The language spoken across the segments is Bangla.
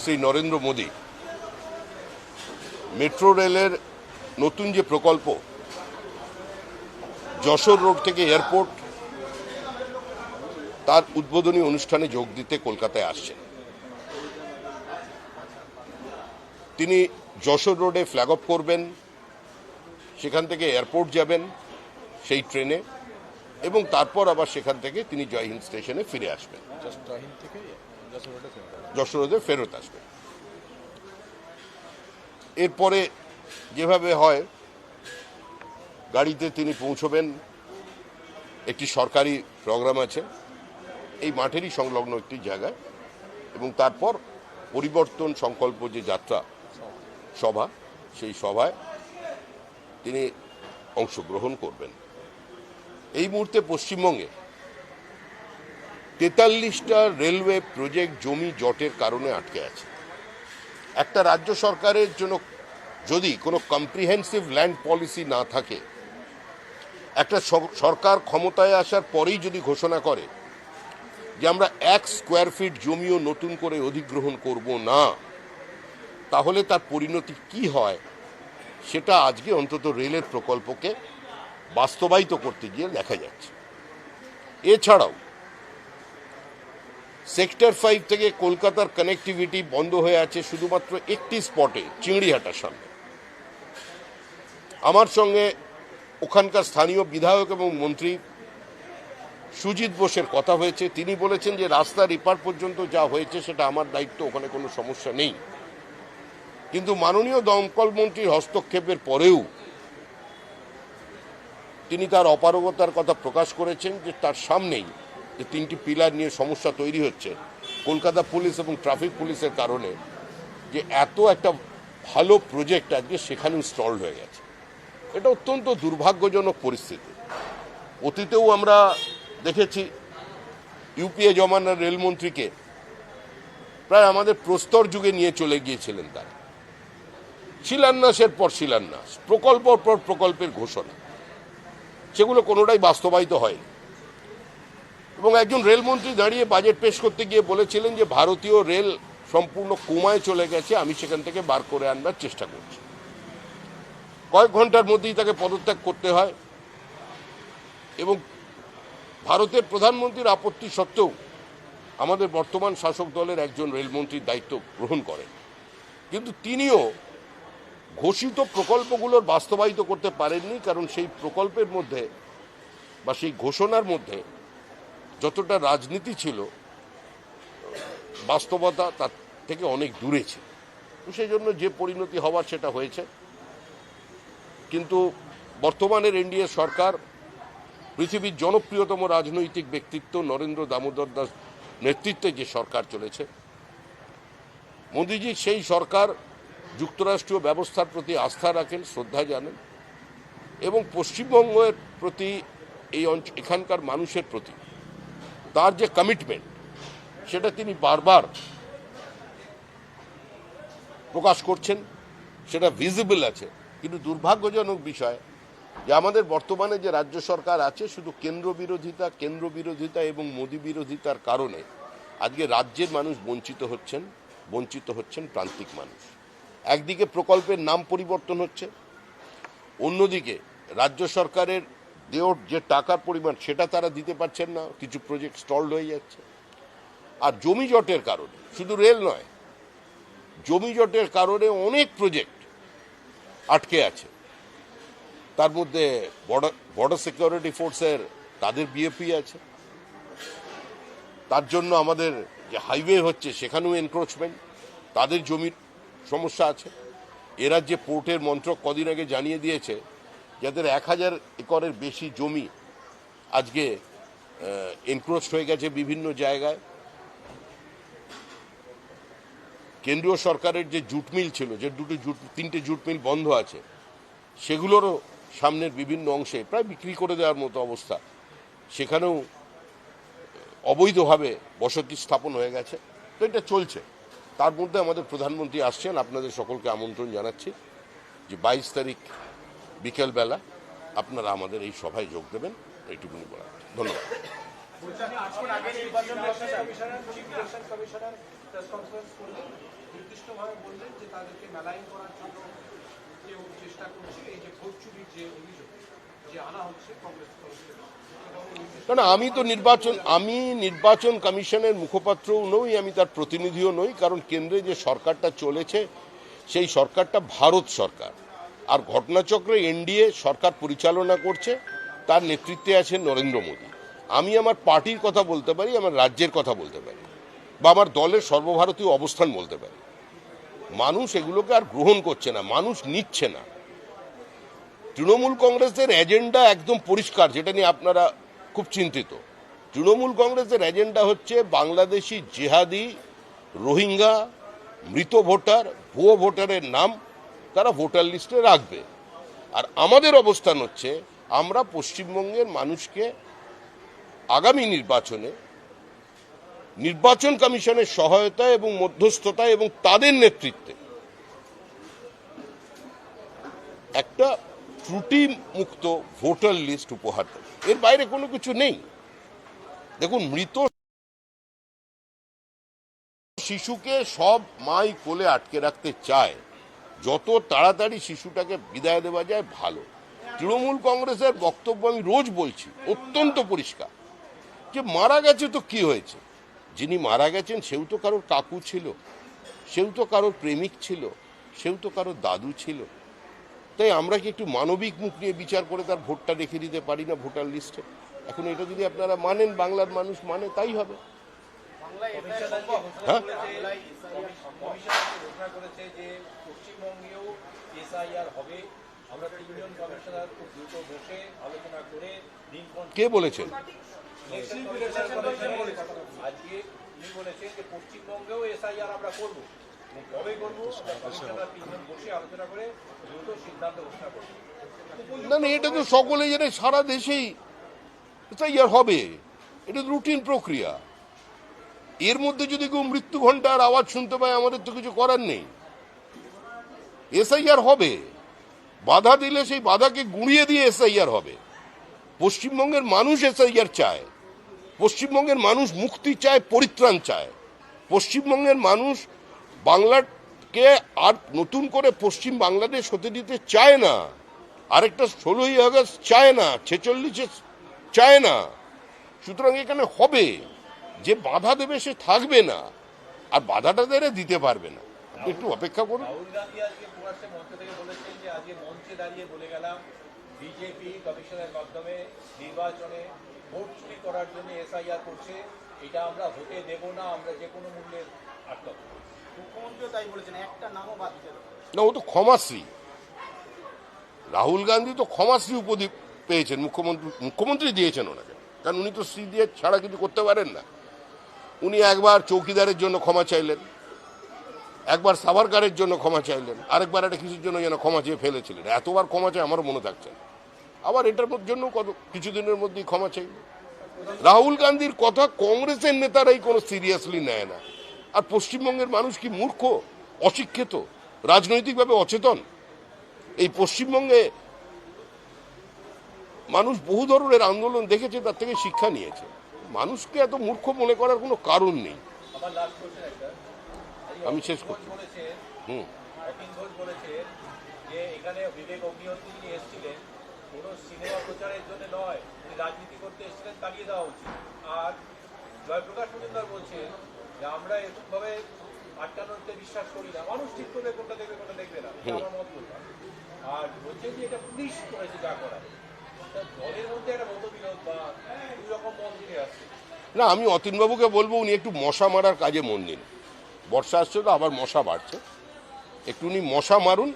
শ্রী নরেন্দ্র মোদী মেট্রো রেলের নতুন যে প্রকল্প যশোর রোড থেকে এয়ারপোর্ট তার উদ্বোধনী অনুষ্ঠানে যোগ দিতে কলকাতায় আসছেন। তিনি যশোর রোডে ফ্ল্যাগ অফ করবেন, সেখান থেকে এয়ারপোর্ট যাবেন সেই ট্রেনে, এবং তারপর আবার সেখান থেকে তিনি জয়হিন্দ স্টেশনে ফিরে আসবেন, যশোর রোডে ফেরত আসবেন। এরপরে যেভাবে হয় গাড়িতে তিনি পৌঁছবেন, একটি সরকারি প্রোগ্রাম আছে এই মাঠেরই সংলগ্ন একটি জায়গায়, এবং তারপর পরিবর্তন সংকল্প যে যাত্রা সভা, সেই সভায় তিনি অংশগ্রহণ করবেন। এই মুহূর্তে পশ্চিমবঙ্গে 43টা রেলওয়ে প্রজেক্ট জমি জটের কারণে আটকে আছে। একটা রাজ্য সরকারের জন্য যদি কোনো কম্প্রিহেন্সিভ ল্যান্ড পলিসি না থাকে, একটা সরকার ক্ষমতায় আসার পরেই যদি ঘোষণা করে যে আমরা 1 স্কোয়ার ফিট জমিও নতুন করে অধিগ্রহণ করব না, তাহলে তার পরিণতি কি হয় সেটা আজকে অন্তত রেলের প্রকল্পকে বাস্তবায়িত করতে গিয়ে দেখা যাচ্ছে। এছাড়াও সেক্টর 5 থেকে কলকাতার কানেক্টিভিটি বন্ধ হয়ে আছে শুধুমাত্র একটি স্পটে, চিংড়িহাটার সামনে। আমার সঙ্গে ওখানকার স্থানীয় বিধায়ক এবং মন্ত্রী সুজিত বোসের কথা হয়েছে। তিনি বলেছেন যে রাস্তার এপার পর্যন্ত যা হয়েছে সেটা আমার দায়িত্ব, ওখানে কোনো সমস্যা নেই। কিন্তু মাননীয় দমকল মন্ত্রীর হস্তক্ষেপের পরেও তিনি তার অপারগতার কথা প্রকাশ করেছেন যে তার সামনেই যে 3টি পিলার নিয়ে সমস্যা তৈরি হচ্ছে কলকাতা পুলিশ এবং ট্রাফিক পুলিশের কারণে, যে এত একটা ভালো প্রজেক্ট আজকে সেখানেও স্টলড হয়ে গেছে। এটা অত্যন্ত দুর্ভাগ্যজনক পরিস্থিতি। অতীতেও আমরা দেখেছি ইউপিএ জমানার রেলমন্ত্রীকে প্রায় আমাদের প্রস্তর যুগে নিয়ে চলে গিয়েছিলেন তারা। শিলান্যাসের পর শিলান্যাস, প্রকল্পের পর প্রকল্পের ঘোষণা, সেগুলো কোনোটাই বাস্তবায়িত হয়নি। এবং একজন রেলমন্ত্রী দাঁড়িয়ে বাজেট পেশ করতে গিয়ে বলেছিলেন যে ভারতীয় রেল সম্পূর্ণ কোমায় চলে গেছে, আমি সেখান থেকে বার করে আনবার চেষ্টা করছি। কয়েক ঘন্টার মধ্যেই তাকে পদত্যাগ করতে হয়, এবং ভারতের প্রধানমন্ত্রীর আপত্তি সত্ত্বেও আমাদের বর্তমান শাসক দলের একজন রেলমন্ত্রীর দায়িত্ব গ্রহণ করেন। কিন্তু তিনিও ঘোষিত প্রকল্পগুলোর বাস্তবায়িত করতে পারেননি, কারণ সেই প্রকল্পের মধ্যে বা সেই ঘোষণার মধ্যে যতটা রাজনীতি ছিল, বাস্তবতা তার থেকে অনেক দূরে ছিল। সেই জন্য যে পরিণতি হওয়ার সেটা হয়েছে। কিন্তু বর্তমানের এনডিএ সরকার, পৃথিবীর জনপ্রিয়তম রাজনৈতিক ব্যক্তিত্ব নরেন্দ্র দামোদর দাস নেতৃত্বে যে সরকার চলেছে, মোদিজি সেই সরকার যুক্তরাষ্ট্রীয় ব্যবস্থার প্রতি আস্থা রাখেন, শ্রদ্ধা জানেন, এবং পশ্চিমবঙ্গের প্রতি এখানকার মানুষের প্রতি তার যে কমিটমেন্ট সেটা তিনি বারবার প্রকাশ করছেন, সেটা ভিজিবল আছে। কিন্তু দুর্ভাগ্যজনক বিষয় যে আমাদের বর্তমানে যে রাজ্য সরকার আছে, শুধু কেন্দ্র বিরোধিতা এবং মোদী বিরোধিতার কারণে আজকে রাজ্যের মানুষ বঞ্চিত হচ্ছেন প্রান্তিক মানুষ। একদিকে প্রকল্পের নাম পরিবর্তন হচ্ছে, অন্যদিকে রাজ্য সরকারের দেওয়ার যে টাকার পরিমাণ সেটা তারা দিতে পারছেন না, কিছু প্রজেক্ট স্টলড হয়ে যাচ্ছে। আর জমি জটের কারণে, শুধু রেল নয়, জমি জটের কারণে অনেক প্রজেক্ট আটকে আছে। তার মধ্যে বর্ডার সিকিউরিটি ফোর্সের তাদের বিএপি আছে, তার জন্য আমাদের যে হাইওয়ে হচ্ছে সেখানেও এনক্রোচমেন্ট, তাদের জমির সমস্যা আছে। এরা যে পোর্টের মন্ত্রক কদিন আগে জানিয়ে দিয়েছে যাদের 1000 একরের বেশি জমি আজকে এনক্রোচ হয়ে গেছে বিভিন্ন জায়গায়। কেন্দ্রীয় সরকারের যে জুট মিল ছিল, যে 3টে জুট মিল বন্ধ আছে, সেগুলোরও সামনের বিভিন্ন অংশে প্রায় বিক্রি করে দেওয়ার মতো অবস্থা, সেখানেও অবৈধভাবে বসতি স্থাপন হয়ে গেছে। তো এটা চলছে। তার মধ্যে আমাদের প্রধানমন্ত্রী আসছেন, আপনাদের সকলকে আমন্ত্রণ জানাচ্ছি যে 22 তারিখ বিকেলবেলা আপনারা আমাদের এই সভায় যোগ দেবেন, এইটুকুনি বলা। ধন্যবাদ। প্রেস কনফারেন্স করলেন, নির্দিষ্টভাবে বললেন যে তাদেরকে মেলাইন করার জন্য কেউ চেষ্টা করছে, এই যে ভোট চুরির যে অভিযোগ যে আনা হচ্ছে কংগ্রেস তরফ থেকে। না, আমি নির্বাচন কমিশনের মুখপাত্রও নই, আমি তার প্রতিনিধিও নই, কারণ কেন্দ্রে যে সরকারটা চলেছে সেই সরকারটা ভারত সরকার, আর ঘটনাচক্রে এনডিএ সরকার পরিচালনা করছে, তার নেতৃত্বে আছেন নরেন্দ্র মোদী। আমি আমার পার্টির কথা বলতে পারি, আমার রাজ্যের কথা বলতে পারি, বা আমার দলের সর্বভারতীয় অবস্থান বলতে পারি। মানুষ এগুলোকে আর গ্রহণ করছে না, মানুষ নিচ্ছে না। তৃণমূল কংগ্রেসের এজেন্ডা একদম পরিষ্কার, যেটা নিয়ে আপনারা খুব চিন্তিত। তৃণমূল কংগ্রেসের এজেন্ডা হচ্ছে বাংলাদেশি জেহাদি, রোহিঙ্গা, মৃত ভোটার, ভুয়ো ভোটারের নাম তারা ভোটার লিস্টে রাখবে। আর আমাদের অবস্থান হচ্ছে আমরা পশ্চিমবঙ্গের মানুষকে আগামী নির্বাচনে নির্বাচন কমিশনের সহায়তা এবং মধ্যস্থতা এবং তাদের নেতৃত্বে একটা ত্রুটি মুক্ত ভোটার লিস্ট উপহার দেবে। এর বাইরে কোনো কিছু নেই। দেখুন, মৃত শিশুকে সব মাই কোলে আটকে রাখতে চায়, যত তাড়াতাড়ি শিশুটাকে বিদায় দেওয়া যায় ভালো। তৃণমূল কংগ্রেসের বক্তব্য আমি রোজ বলছি, অত্যন্ত পরিষ্কার, যে মারা গেছে তো কি হয়েছে, যিনি মারা গেছেন সেও তো কারোর কাকু ছিল, সেও তো কারোর প্রেমিক ছিল, সেও তো কারোর দাদু ছিল। তাই আমরা কি একটু মানবিক মুখ নিয়ে বিচার করে তার ভোটটা রেখে দিতে পারি না ভোটার লিস্টে? এখন এটা যদি আপনারা মানেন, বাংলার মানুষ মানে, তাই হবে। হ্যাঁ, কে বলেছেন? পশ্চিমবঙ্গেও এসআইআর আমরা করবো, কবে করবো তিনজন বসে আলোচনা করে দ্রুত সিদ্ধান্ত ঘোষণা করবো। না না, এটা তো সকলে জানে, সারা দেশেই এসআইআর হবে, এটা রুটিন প্রক্রিয়া। এর মধ্যে যদি কেউ মৃত্যু ঘণ্টার আওয়াজ শুনতে পায়, আমাদের তো কিছু করার নেই। এসআইআর হবে, বাধা দিলে সেই বাধাকে গুঁড়িয়ে দিয়ে এসআইআর হবে। পশ্চিমবঙ্গের মানুষ এসআইআর চায়, পশ্চিমবঙ্গের মানুষ মুক্তি চায়, পরিত্রাণ চায়। পশ্চিমবঙ্গের মানুষ বাংলাকে আর নতুন করে পশ্চিম বাংলাদেশ হতে দিতে চায় না, আরেকটা 16ই আগস্ট চায় না, 46 চায় না। সুতরাং এখানে হবে, যে বাধা দেবে সে থাকবে না, আর বাধাটা দেবে দিতে পারবে না। একটু অপেক্ষা করুন। রাহুল গান্ধী আজকে প্রকাশ্যে মঞ্চ থেকে বলেছেন যে আজকে মঞ্চে দাঁড়িয়ে বলে গেলাম বিজেপি কমিশনের মাধ্যমে নির্বাচনে ভোট চুরি করার জন্য এসআইআর করছে, এটা আমরা হতে দেব না, আমরা যে কোনো মূল্যে আটকাব। মুখ্যমন্ত্রীও তাই বলেছেন, একটা নামও বাদ দিতে না, ও তো ক্ষমাশ্রী। রাহুল গান্ধী তো ক্ষমাশ্রী উপাধি পেয়েছেন, মুখ্যমন্ত্রী দিয়েছেন ওনাকে, কারণ উনি তো শ্রী দিয়ে ছাড়া কিছু করতে পারেন না। উনি একবার চৌকিদারের জন্য ক্ষমা চাইলেন, একবার সাভারকারের জন্য ক্ষমা চাইলেন, আরেকবার একটা কিছুর জন্য যেন ক্ষমা চেয়ে ফেলেছিলেন। এতবার ক্ষমা চাই আমারও মনে থাকছে না। আবার এটার জন্য কিছুদিনের মধ্যেই ক্ষমা চাই। রাহুল গান্ধীর কথা কংগ্রেসের নেতারাই কোনো সিরিয়াসলি নেয় না। আর পশ্চিমবঙ্গের মানুষ কি মূর্খ, অশিক্ষিত, রাজনৈতিকভাবে অচেতন? এই পশ্চিমবঙ্গে মানুষ বহু ধরনের আন্দোলন দেখেছে, তার থেকে শিক্ষা নিয়েছে। মানুষকে এত মূর্খ মনে করার কোনো কারণ নেই। আমি শেষ করছি। যে এখানে বিবেক অগ্নিহোত্রী যিনি এসেছিলেন, কোনো সিনেমা প্রচারের জন্য নয়, রাজনীতি করতে এসেছিলেন, তাড়িয়ে দেওয়া উচিত। আর জয়প্রকাশ মজুমদার বলছেন যে আমরা এরকমভাবে আটকানোতে বিশ্বাস করি না, মানুষ ঠিক করবে কোনটা দেখবে কোনটা দেখবে না, আমার মত বললাম। আর বলছে যে এটা পুলিশ করেছে যা করার, দলের মধ্যে একটা মতবিরোধ বা দুই রকম মত দিকে আসছে। না, আমি অতীনবাবুকে বলবো উনি একটু মশা মারার কাজে মন দিন। বর্ষা আসছে তো, আবার মশা বাড়ছে, একটু উনি মশা মারুন,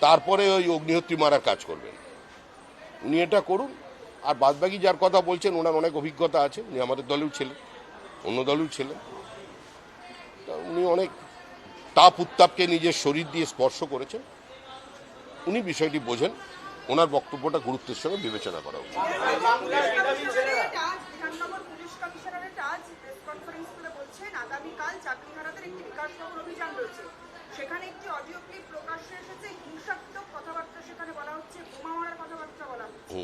তারপরে ওই অগ্নিহোত্রী মারার কাজ করবেন। উনি এটা করুন। আর বাদবাকি যার কথা বলছেন, ওনার অনেক অভিজ্ঞতা আছে, উনি আমাদের দলেও ছিলেন, অন্য দলেও ছিলেন। উনি অনেক তাপ উত্তাপকে নিজের শরীর দিয়ে স্পর্শ করেছেন, উনি বিষয়টি বোঝেন। ওনার বক্তব্যটা গুরুত্বের সঙ্গে বিবেচনা করা উচিত। সেখানে একটি অডিও ক্লিপ প্রকাশ্যে এসেছে, হিংসাত্মক কথাবার্তা সেখানে বলা হচ্ছে, বোমা মারার কথাবার্তা বলা হচ্ছে।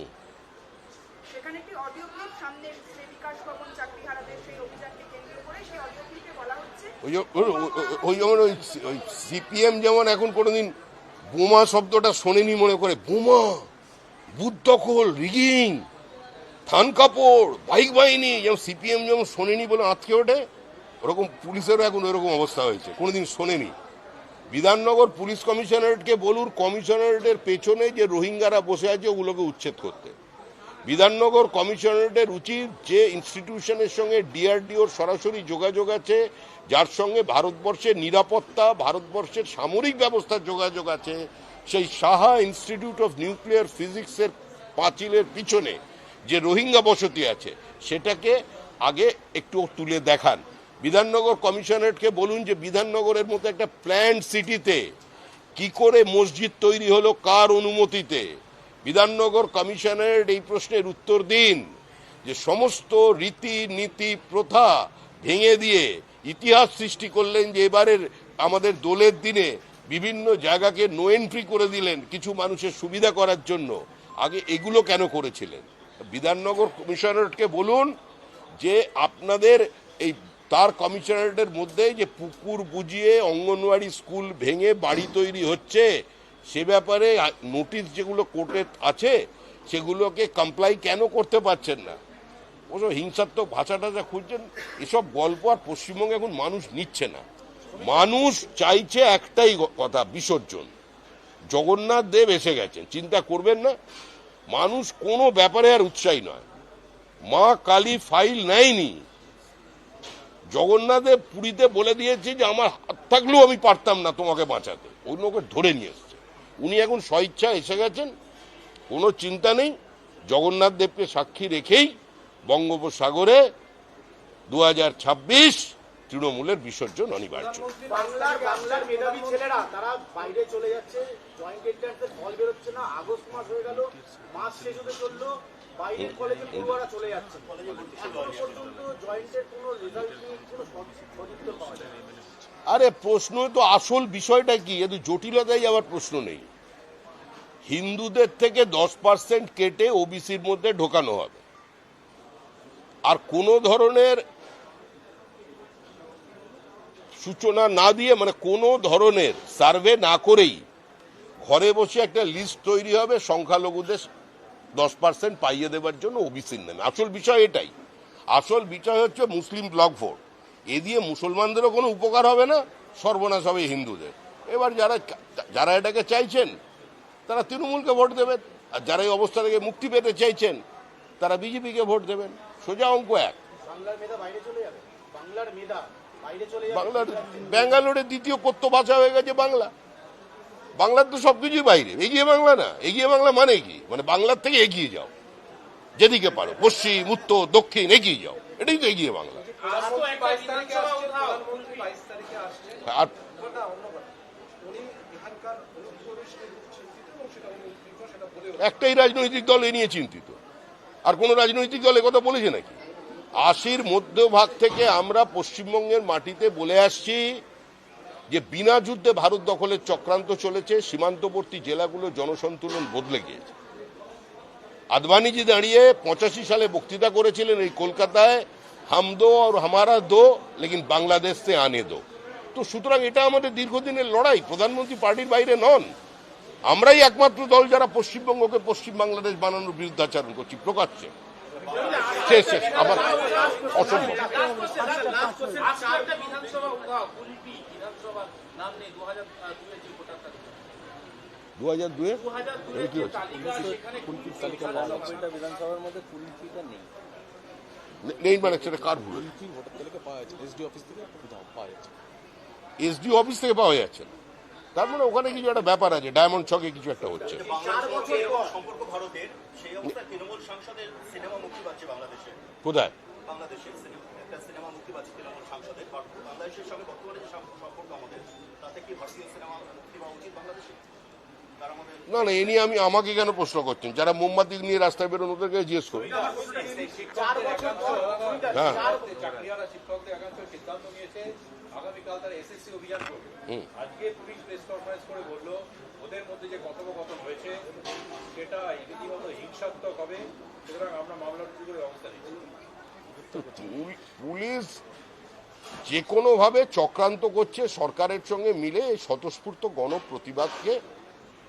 সেখানে একটি অডিও ক্লিপ সামনে এসেছে বিকাশ ভবন চাকরিহারাদের সেই অভিযানকে কেন্দ্র করে সেই অডিও ক্লিপে বলা হচ্ছে ওই যেমন ওই সিপিএম যেমন এখন কোনোদিন বোমা শব্দটা শোনেনি মনে করে, বোমা, বুথ দখল, রিগিং, থান কাপড়, বাইক বাহিনী, যেমন সিপিএম যেমন শোনেনি বলে আঁতকে ওঠে, ওরকম পুলিশেরও এখন ওরকম অবস্থা হয়েছে, কোনোদিন শোনেনি। বিধাননগর পুলিশ কমিশনারেটকে বলুন, কমিশনারেটের পেছনে যে রোহিঙ্গারা বসে আছে ওগুলোকে উচ্ছেদ করতে। বিধাননগর কমিশনারেটের উচিত যে ইনস্টিটিউশনের সঙ্গে ডিআরডিওর সরাসরি যোগাযোগ আছে, যার সঙ্গে ভারতবর্ষের নিরাপত্তা, ভারতবর্ষের সামরিক ব্যবস্থার যোগাযোগ আছে, সেই সাহা ইনস্টিটিউট অফ নিউক্লিয়ার ফিজিক্সের পাঁচিলের পিছনে যে রোহিঙ্গা বসতি আছে সেটাকে আগে একটু তুলে দেখান। বিধাননগর কমিশনারেটকে বলুন যে বিধাননগরের মতো একটা প্ল্যান্ড সিটিতে কি করে মসজিদ তৈরি হলো, কার অনুমতিতে। বিধাননগর কমিশনারেট এই প্রশ্নের উত্তর দিন যে সমস্ত রীতি নীতি প্রথা ভেঙে দিয়ে ইতিহাস সৃষ্টি করলেন, যে এবারের আমাদের দোলের দিনে বিভিন্ন জায়গাকে নো এন্ট্রি করে দিলেন কিছু মানুষের সুবিধা করার জন্য। আগে এগুলো কেন করেছিলেন? বিধাননগর কমিশনারেটকে বলুন যে আপনাদের এই তার কমিশনারেটের মধ্যে যে পুকুর বুঝিয়ে অঙ্গনওয়াড়ি স্কুল ভেঙে বাড়ি তৈরি হচ্ছে সে ব্যাপারে নোটিশ যেগুলো কোর্টে আছে সেগুলোকে কমপ্লাই কেন করতে পারছেন না? ওসব হিংসাত্মক ভাষাটা যা খুঁজছেন, এসব গল্প আর পশ্চিমবঙ্গে এখন মানুষ নিচ্ছে না। মানুষ চাইছে একটাই কথা, বিসর্জন। জগন্নাথ দেব এসে গেছেন, চিন্তা করবেন না। মানুষ কোনো ব্যাপারে আর উৎসাহী নয়। মা কালী ফাইল নেয়নি। জগন্নাথ দেব পুরীতে বলে দিয়েছে যে আমার হাত থাকলেও আমি পারতাম না তোমাকে বাঁচাতে, অন্য ওকে ধরে নিয়ে এসছে। উনি এখন স্বইচ্ছা এসে গেছেন, কোনো চিন্তা নেই। জগন্নাথ দেবকে সাক্ষী রেখেই বঙ্গোপসাগরে 2026 তৃণমূলের বিসর্জন অনিবার্য। বাংলার মেধাবী ছেলেরা তারা বাইরে চলে যাচ্ছে, জয়েন্ট এন্ট্রান্সের ফল বেরোচ্ছে না, আগস্ট মাস হয়ে গেল, মাস শেষ হতে চললো, বাইরের কলেজে পড়ুয়ারা চলে যাচ্ছে। এখনো পর্যন্ত জয়েন্টের কোনো রেজাল্ট নিয়ে কোনো সদুত্তর পাওয়া যায় না। আরে প্রশ্ন তো, আসল বিষয়টা কি, এত জটিলতাই আবার প্রশ্ন নেই। হিন্দুদের থেকে 10% কেটে ওবিসির মধ্যে ঢোকানো হবে, আর কোনো ধরনের সূচনা না দিয়ে, মানে কোনো ধরনের সার্ভে না করেই ঘরে বসে একটা লিস্ট তৈরি হবে সংখ্যালঘুদের 10% পাইয়ে দেওয়ার জন্য ওবিসির নামে। আসল বিষয় এটাই। আসল বিষয় হচ্ছে মুসলিম ব্লক ভোট। এ দিয়ে মুসলমানদেরও কোনো উপকার হবে না, সর্বনাশ হবে হিন্দুদের। এবার যারা এটাকে চাইছেন তারা তৃণমূলকে ভোট দেবেন, আর যারা এই অবস্থা থেকে মুক্তি পেতে চাইছেন তারা বিজেপিকে ভোট দেবেন। সোজা অঙ্ক এক। বাংলার মেধা বাইরে চলে যাবে, বাংলার মেধা বাইরে চলে যাবে। বাংলার ব্যাঙ্গালোরের দ্বিতীয় কথ্য ভাষা হয়ে গেছে বাংলা। বাংলার তো সবকিছুই বাইরে, এগিয়ে বাংলা না। এগিয়ে বাংলা মানে কি? মানে বাংলার থেকে এগিয়ে যাও, যেদিকে পারো, পশ্চিম, উত্তর, দক্ষিণ, এগিয়ে যাও, এটাই তো এগিয়ে বাংলা। আর একটাই রাজনৈতিক দল এ নিয়ে চিন্তিত, আর কোন রাজনৈতিক দল কথা বলেছে নাকি? 80-র মধ্যভাগ থেকে আমরা পশ্চিমবঙ্গের মাটিতে বলে আসছি যে বিনা যুদ্ধে ভারত দখলের চক্রান্ত চলেছে, সীমান্তবর্তী জেলাগুলো জনসন্তুলন বদলে গিয়েছে। আদবানিজি দাঁড়িয়ে 85 সালে বক্তৃতা করেছিলেন এই কলকাতায়, হাম দো আর হামারা দো লেকিন বাংলাদেশ সে আনে দো। তো সুতরাং এটা আমাদের দীর্ঘদিনের লড়াই, প্রধানমন্ত্রী পার্টির বাইরে নন। আমরাই একমাত্র দল যারা পশ্চিমবঙ্গকে পশ্চিম বাংলাদেশ বানানোর বিরুদ্ধাচরণ করছি প্রকাশ্যে। শেষ আবার অসম্ভব। 2002 বিধানসভার মধ্যে কুলপিটা নেই। নেই মানে সেটা কার ভুল? ভোটার তালিকা পাওয়া যাচ্ছে, এসডি অফিস থেকে পাওয়া যাচ্ছে। এসডি অফিস থেকে পাওয়া যাচ্ছে না, তার মানে ওখানে কিছু একটা ব্যাপার আছে, ডায়মন্ড ছকে কিছু একটা হচ্ছে। সম্পর্ক ভারতের, সেই অবস্থায় তৃণমূল সাংসদের সিনেমা মুক্তি পাচ্ছে বাংলাদেশে। কোথায়? বাংলাদেশের একটা সিনেমা মুক্তি পাচ্ছে তৃণমূল সাংসদের। বাংলাদেশের সঙ্গে বর্তমানে যে সম্পর্ক আমাদের, তাতে কি ভারতীয় সিনেমা মুক্তি পাওয়া উচিত বাংলাদেশে? না না, এ নিয়ে আমাকে কেন প্রশ্ন করছেন? যারা মোমবাতি নিয়ে রাস্তায় বেরোন ওদেরকে জিজ্ঞেস করুন। চাকরিহারা শিক্ষকদের একাংশ সিদ্ধান্ত নিয়েছে আগামীকাল তারা এসএসসি অভিযান করবে। আজকে পুলিশ প্রেস কনফারেন্স করে বললো ওদের মধ্যে যে কথোপকথন হয়েছে সেটা রীতিমতো হিংসাত্মক হবে, সুতরাং আমরা মামলা রুজু করে ব্যবস্থা নিচ্ছি। পুলিশ যে কোনোভাবে চক্রান্ত করছে সরকারের সঙ্গে মিলে এই স্বতঃস্ফূর্ত গণপ্রতিবাদকে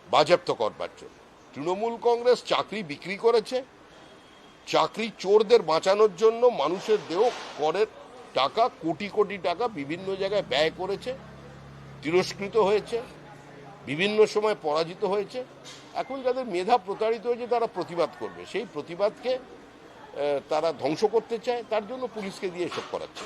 বাজেয়াপ্ত করবার জন্য। তৃণমূল কংগ্রেস চাকরি বিক্রি করেছে, চাকরি চোরদের বাঁচানোর জন্য মানুষের দেহ করের টাকা কোটি কোটি টাকা বিভিন্ন জায়গায় ব্যয় করেছে, তিরস্কৃত হয়েছে, বিভিন্ন সময় পরাজিত হয়েছে। এখন যাদের মেধা প্রতারিত হয়েছে তারা প্রতিবাদ করবে, সেই প্রতিবাদকে তারা ধ্বংস করতে চায়, তার জন্য পুলিশকে দিয়ে এসব করাচ্ছে।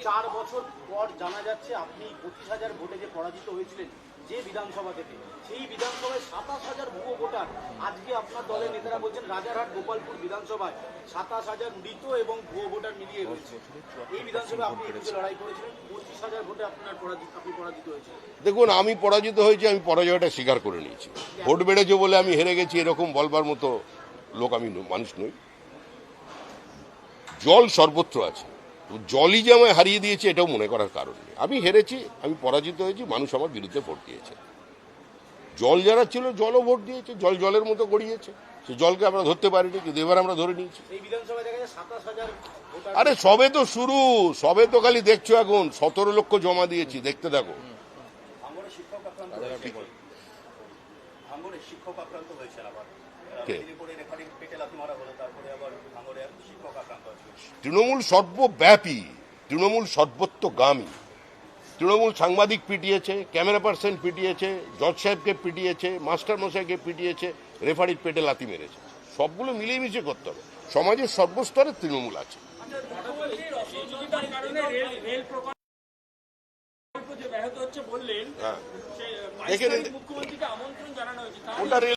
4 বছর পর জানা যাচ্ছে আপনি 25,000 ভোটে যে পরাজিত হয়েছিলেন যে বিধানসভা থেকে, সেই বিধানসভায় 27,000 ভুয়ো ভোটার। আজকে আপনার দলের নেতারা বলছেন রাজারহাট গোপালপুর বিধানসভায় 27,000 মৃত এবং ভুয়ো ভোটার মিলিয়ে হয়েছে। এই বিধানসভায় আপনি একুশে লড়াই করেছিলেন, 25,000 ভোটে আপনি পরাজিত হয়েছিলেন। দেখুন, আমি পরাজিত হয়েছি, আমি পরাজয়টা স্বীকার করে নিয়েছি। ভোট বেড়েছে বলে আমি হেরে গেছি এরকম বলবার মতো লোক আমি মানুষ নই। জল সর্বত্র আছে, তো জলই যে আমায় হারিয়ে দিয়েছে এটাও মনে করার কারণ নেই। আমি হেরেছি, আমি পরাজিত হয়েছি, মানুষ আমার বিরুদ্ধে ভোট দিয়েছে। জল যারা ছিল জলও ভোট দিয়েছে, জল জলের মতো গড়িয়েছে, সে জলকে আমরা ধরতে পারিনি, কিন্তু এবার আমরা ধরে নিয়েছি। এই বিধানসভায় দেখা যায় 27,000 ভোটার। আরে সবে তো শুরু, সবে তো খালি দেখছো, এখন 17 লক্ষ জমা দিয়েছি, দেখতে থাকো। ভাঙড়ে শিক্ষক আক্রান্ত হয়েছে আবার কে? মেদিনীপুরে রেফারি পেটে লাথি মারা হলো, তারপরে আবার ভাঙড়ে শিক্ষক আক্রান্ত হয়েছে। তৃণমূল সর্বব্যাপী, তৃণমূল সর্বত্রগামী। তৃণমূল সাংবাদিক পিটিয়েছে, ক্যামেরা পার্সন পিটিয়েছে, জজ সাহেবকে পিটিয়েছে, মাস্টার মশাইকে পিটিয়েছে, রেফারির পেটে লাথি মেরেছে। সবগুলো মিলিয়ে মিশিয়ে করতে হবে। সমাজের সর্বস্তরে তৃণমূল আছে। হ্যাঁ, দেখে নিন। মুখ্যমন্ত্রীকে আমন্ত্রণ জানানো হয়েছে। ওটা রেল